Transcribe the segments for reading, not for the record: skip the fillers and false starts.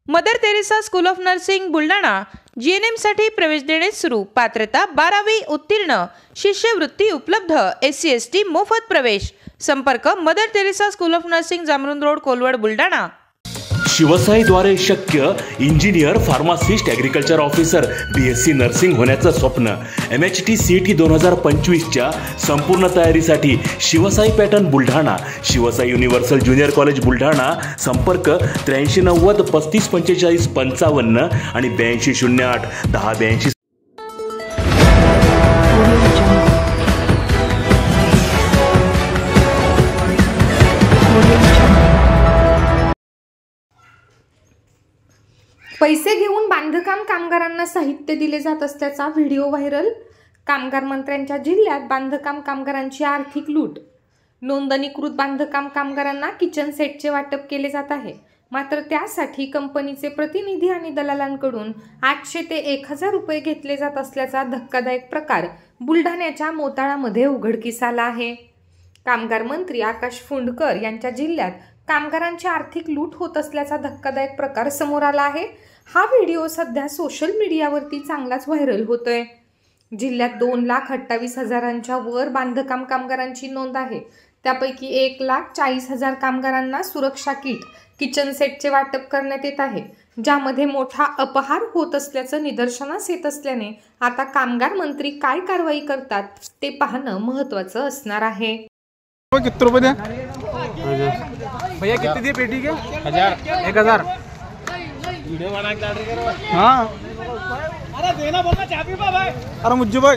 Mother Teresa school of nursing Buldhana GNM साठी प्रवेश देणे सुरू। पात्रता 12वी उत्तीर्ण, शिष्यवृत्ती उपलब्ध, SC ST मोफत प्रवेश। संपर्क Mother Teresa school of nursing, Jamrund road, Kolwad, Buldhana. शिवसाईद्वारे शक्य engineer, pharmacist, agriculture officer, BSc nursing होण्याचं स्वप्न। MHT CET 2025च्या संपूर्ण तयारीसाठी Shivsai pattern Buldhana, Shivsai universal junior college Buldhana. संपर्क 8390 3545 55 आणि 8208 1082। पैसे घेऊन बांधकाम कामगारांना साहित्य दिले जात असल्याचा व्हिडिओ व्हायरल। कामगार मंत्र्यांच्या जिल्ह्यात बांधकाम कामगारांची आर्थिक लूट। नोंदणीकृत बांधकाम कामगारांना किचन सेटचे वाटप केले जात आहे, मात्र त्यासाठी कंपनीचे प्रतिनिधी आणि दलालांकडून 800 ते 1000 रुपये घेतले जात असल्याचा धक्कादायक प्रकार बुलढाण्याच्या मोताळामध्ये उघडकीस आला आहे। कामगार मंत्री आकाश फुंडकर यांच्या जिल्ह्यात कामगारांची आर्थिक लूट होत असल्याचा धक्कादायक प्रकार समोर आला आहे। हा व्हिडिओ सध्या सोशल मीडियावरती चांगलाच व्हायरल होतोय। जिल्ह्यात 2,28,000च्या वर बांधकाम कामगारांची नोंद आहे। त्यापैकी 1,40,000 कामगारांना सुरक्षा किट, किचन सेटचे वाटप करण्यात येत आहे, ज्यामध्ये मोठा अपहार होत असल्याचं निदर्शनास येत असल्याने आता कामगार मंत्री काय कारवाई करतात ते पाहणं महत्त्वाचं असणार आहे। कितने रुपए दे भैया? कितने दिए पेटी के? 1000 वीडियो बना के ऑर्डर करो। हाँ अरे देना बोलना चाबी भाई। अरे मुझे भाई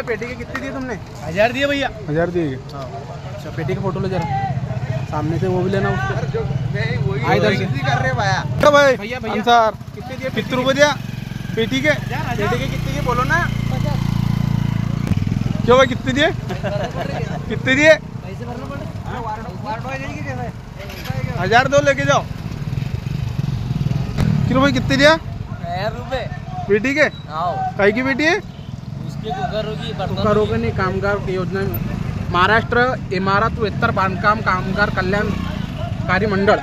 पेटी के कितने दिए तुमने? 1000 दिए भैया। 1000 दिए। अच्छा पेटी का फोटो ले जरा सामने से, वो भी लेना उसको। मैं इधर से कर रहे भैया। भाई अंसार कितने दिए? कितने रुपए दिया पेटी के? कितने दिए बोलो ना। क्यों भाई कितने दिए? कितने दिए? 1000 दो, लेके जाओ। किलो भाई कितने दिया? 1000 रुपए पेटी के। काई की पेटी है? उसकी कुकर नहीं, कामगार की योजना महाराष्ट्र इमारत व इतर बांधकाम कामगार कल्याणकारी मंडळ